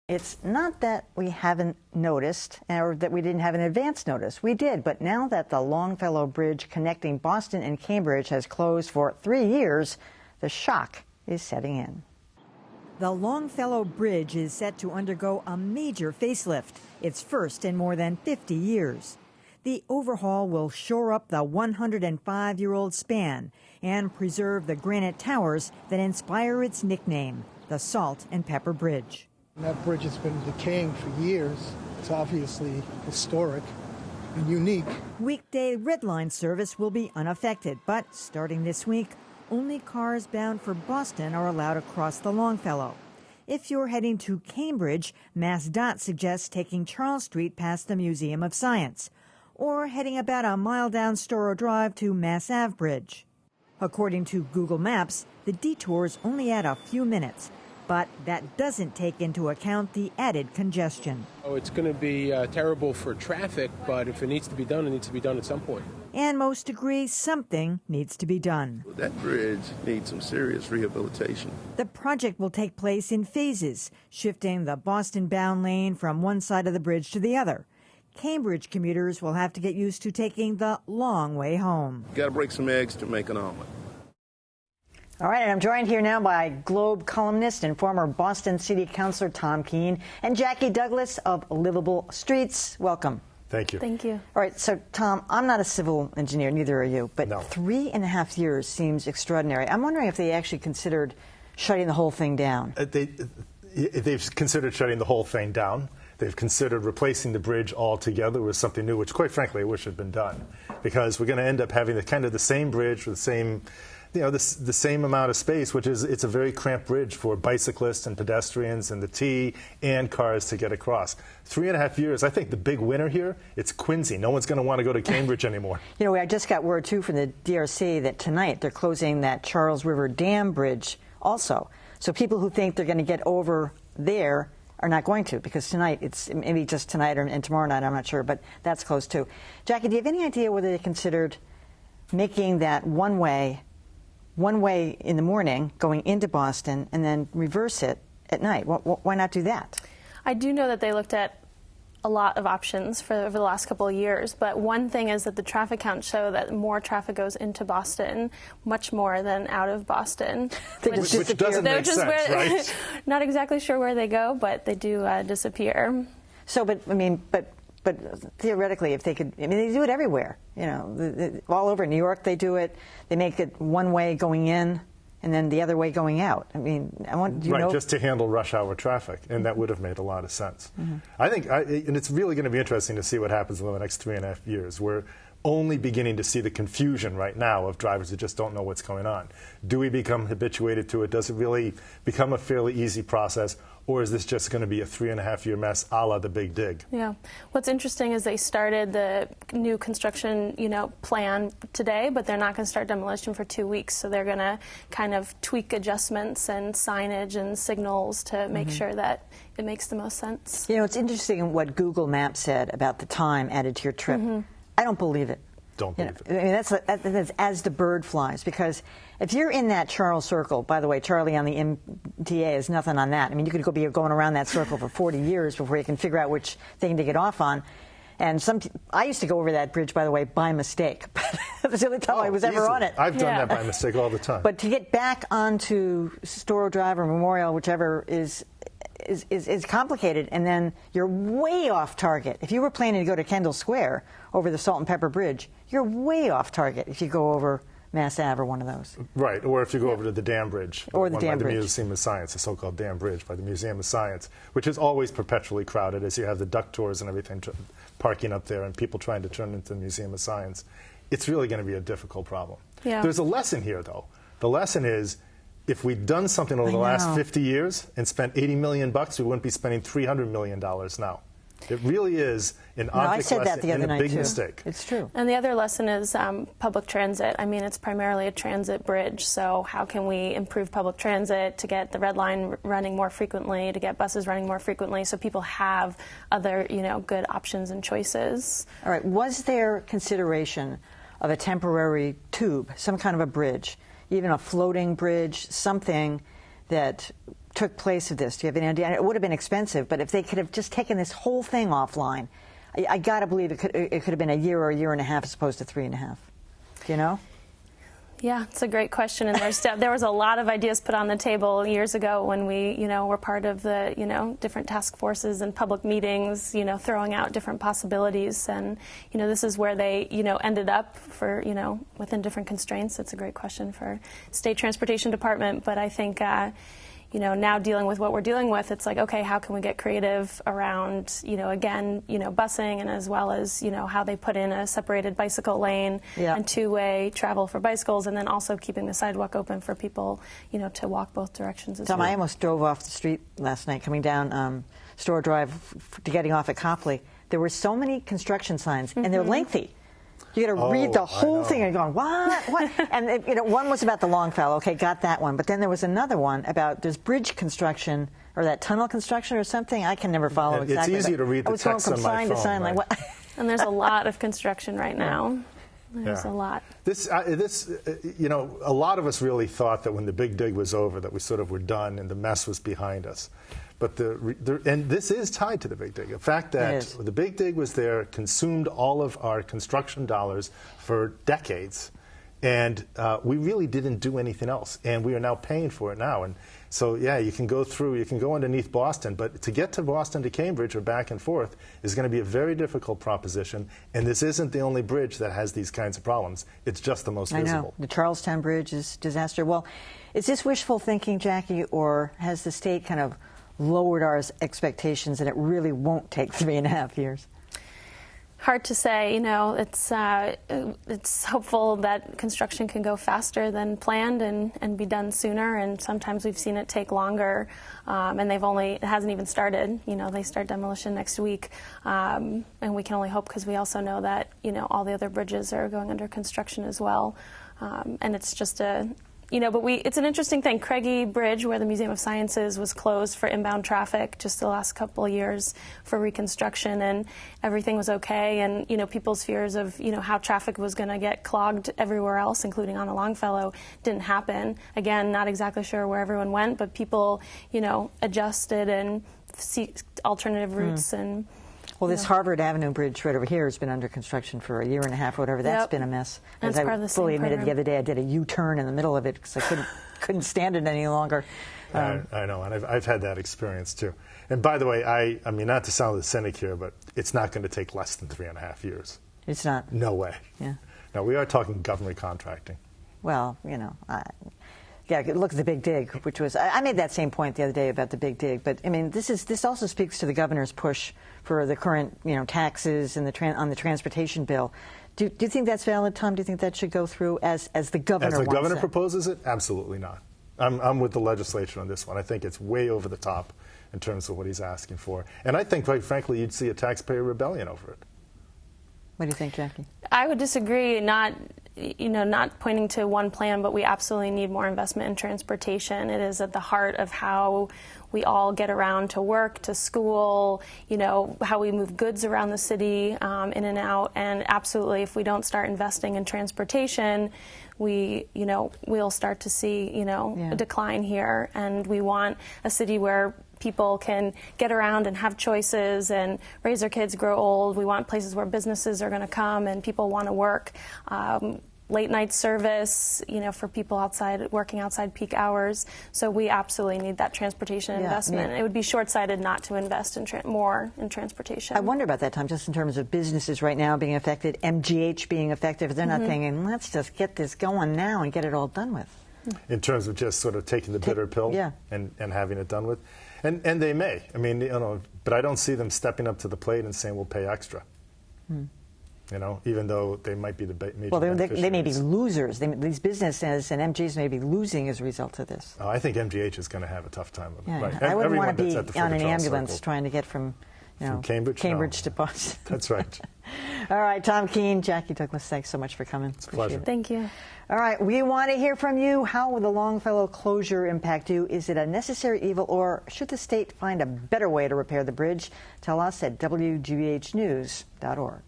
It's not that we haven't noticed or that we didn't have an advance notice. We did, but now that the Longfellow Bridge connecting Boston and Cambridge has closed for 3 years, the shock is setting in. The Longfellow Bridge is set to undergo a major facelift, its first in more than 50 years. The overhaul will shore up the 105-year-old span and preserve the granite towers that inspire its nickname, the Salt and Pepper Bridge. That bridge has been decaying for years. It's obviously historic and unique. Weekday Red Line service will be unaffected, but starting this week, only cars bound for Boston are allowed across the Longfellow. If you're heading to Cambridge, MassDOT suggests taking Charles Street past the Museum of Science, or heading about a mile down Storrow Drive to Mass Ave Bridge. According to Google Maps, the detours only add a few minutes, but that doesn't take into account the added congestion. Oh, it's going to be terrible for traffic, but if it needs to be done, it needs to be done at some point. And most agree something needs to be done. That bridge needs some serious rehabilitation. The project will take place in phases, shifting the Boston-bound lane from one side of the bridge to the other. Cambridge commuters will have to get used to taking the long way home. You got to break some eggs to make an omelet. All right, and I'm joined here now by Globe columnist and former Boston City Councilor Tom Keene and Jackie Douglas of Livable Streets. Welcome. Thank you. Thank you. All right, so Tom, I'm not a civil engineer, neither are you, but No. 3.5 years seems extraordinary. I'm wondering if they actually considered shutting the whole thing down. They've considered shutting the whole thing down. They've considered replacing the bridge altogether with something new, which, quite frankly, I wish had been done, because we're going to end up having the same bridge with the same, the same amount of space, which is it's a very cramped bridge for bicyclists and pedestrians and the T and cars to get across. 3.5 years. I think the big winner here, it's Quincy. No one's going to want to go to Cambridge anymore. You know, I just got word too from the DRC that tonight they're closing that Charles River Dam Bridge also. So people who think they're going to get over there are not going to, because tonight, it's maybe just tonight and tomorrow night, I'm not sure, but that's closed too. Jackie, do you have any idea whether they considered making that one way in the morning going into Boston and then reverse it at night? Why not do that? I do know that they looked at a lot of options over the last couple of years, but one thing is that the traffic counts show that more traffic goes into Boston, much more than out of Boston. Which doesn't make sense, right? Not exactly sure where they go, but they do disappear. So, but theoretically, if they could, they do it everywhere. You know, all over New York, they do it. They make it one way going in, and then the other way going out. I mean, just to handle rush hour traffic, and that would have made a lot of sense. Mm-hmm. I think, and it's really going to be interesting to see what happens in the next 3.5 years. We're only beginning to see the confusion right now of drivers that just don't know what's going on. Do we become habituated to it? Does it really become a fairly easy process? Or is this just going to be a 3.5-year mess a la the Big Dig? Yeah. What's interesting is they started the new construction, plan today, but they're not going to start demolition for 2 weeks. So they're going to kind of tweak adjustments and signage and signals to make sure that it makes the most sense. You know, it's interesting what Google Maps said about the time added to your trip. I don't believe it. Don't believe it. I mean, that's as the bird flies, because if you're in that Charles Circle, by the way, Charlie on the MTA is nothing on that. I mean, you could be going around that circle for 40 years before you can figure out which thing to get off on. And I used to go over that bridge, by the way, by mistake. That's the only time I was ever on it. I've done that by mistake all the time. But to get back onto Storrow Drive or Memorial, whichever is complicated, and then you're way off target. If you were planning to go to Kendall Square over the Salt and Pepper Bridge, you're way off target if you go over Mass Ave or one of those. Right, or if you go over to the Dam Bridge. Or the Dam Bridge. Bridge. The Museum of Science, the so-called Dam Bridge by the Museum of Science, which is always perpetually crowded as you have the duck tours and everything parking up there and people trying to turn into the Museum of Science. It's really going to be a difficult problem. Yeah. There's a lesson here, though. The lesson is, if we'd done something over the last 50 years and spent $80 million, we wouldn't be spending $300 million now. It really is an object lesson and a big mistake. It's true. And the other lesson is public transit. I mean, it's primarily a transit bridge, so how can we improve public transit to get the Red Line running more frequently, to get buses running more frequently, so people have other, good options and choices. All right. Was there consideration of a temporary tube, some kind of a bridge, even a floating bridge, something that took place of this? Do you have any idea? It would have been expensive, but if they could have just taken this whole thing offline, I got to believe it could have been a year or a year and a half as opposed to 3.5. Do you know? Yeah, it's a great question, and there was a lot of ideas put on the table years ago when we, were part of the, different task forces and public meetings, throwing out different possibilities, and, this is where they, ended up for, within different constraints. It's a great question for State Transportation Department, but I think, now dealing with what we're dealing with, it's like, okay, how can we get creative around, again, busing, and as well as, how they put in a separated bicycle lane and two-way travel for bicycles, and then also keeping the sidewalk open for people, to walk both directions as well. I almost drove off the street last night coming down Store Drive to getting off at Copley. There were so many construction signs, and they're lengthy. You got to read the whole thing and going, what? And one was about the Longfellow. Okay, got that one. But then there was another one about there's bridge construction or that tunnel construction or something. I can never follow exactly. It's easy to read the text on my phone. To sign, right? And there's a lot of construction right now. There's a lot. A lot of us really thought that when the big dig was over, that we sort of were done and the mess was behind us. But and this is tied to the big dig. The fact that the big dig was there, consumed all of our construction dollars for decades, and we really didn't do anything else. And we are now paying for it now. And so, yeah, you can go underneath Boston, but to get to Boston to Cambridge or back and forth is going to be a very difficult proposition. And this isn't the only bridge that has these kinds of problems. It's just the most visible. I know. The Charlestown Bridge is a disaster. Well, is this wishful thinking, Jackie, or has the state kind of lowered our expectations and it really won't take 3.5 years? Hard to say. It's hopeful that construction can go faster than planned and be done sooner, and sometimes we've seen it take longer, and it hasn't even started. They start demolition next week, and we can only hope, because we also know that all the other bridges are going under construction as well, and it's just it's an interesting thing. Craigie Bridge, where the Museum of Science is, was closed for inbound traffic just the last couple of years for reconstruction, and everything was okay. And, people's fears of, how traffic was going to get clogged everywhere else, including on the Longfellow, didn't happen. Again, not exactly sure where everyone went, but people, adjusted and seek alternative routes and... Well, this Harvard Avenue Bridge right over here has been under construction for a year and a half or whatever. That's been a mess. As I fully admitted the other day, I did a U-turn in the middle of it because I couldn't stand it any longer. I know, and I've had that experience too. And by the way, I mean, not to sound the cynic here, but it's not going to take less than 3.5 years. It's not? No way. Yeah. No, we are talking government contracting. Well, yeah, look at the big dig, which was, I made that same point the other day about the big dig, but I mean, this also speaks to the governor's push for the current, taxes and on the transportation bill. Do you think that's valid, Tom? Do you think that should go through as the governor wants it? As the governor proposes it? Absolutely not. I'm with the legislature on this one. I think it's way over the top in terms of what he's asking for. And I think, quite frankly, you'd see a taxpayer rebellion over it. What do you think, Jackie? I would disagree, not pointing to one plan, but we absolutely need more investment in transportation. It is at the heart of how we all get around to work, to school, how we move goods around the city, in and out. And absolutely, if we don't start investing in transportation, we'll start to see, a decline here. And we want a city where people can get around and have choices and raise their kids, grow old. We want places where businesses are going to come and people want to work. Late night service, for people working outside peak hours. So we absolutely need that transportation investment. It would be short-sighted not to invest in more in transportation. I wonder about that, Tom, just in terms of businesses right now being affected, MGH being affected. They're not thinking, let's just get this going now and get it all done with. In terms of just sort of taking the bitter pill and having it done with. And they may. I mean, but I don't see them stepping up to the plate and saying we'll pay extra. Even though they might be the major beneficiaries. They may be losers. These businesses and MGs may be losing as a result of this. I think MGH is going to have a tough time with it. Right. I wouldn't want to be on an ambulance trying to get from Cambridge to Boston. That's right. All right, Tom Keene, Jackie Douglas, thanks so much for coming. It's a pleasure. Thank you. All right, we want to hear from you. How will the Longfellow closure impact you? Is it a necessary evil, or should the state find a better way to repair the bridge? Tell us at WGBHnews.org.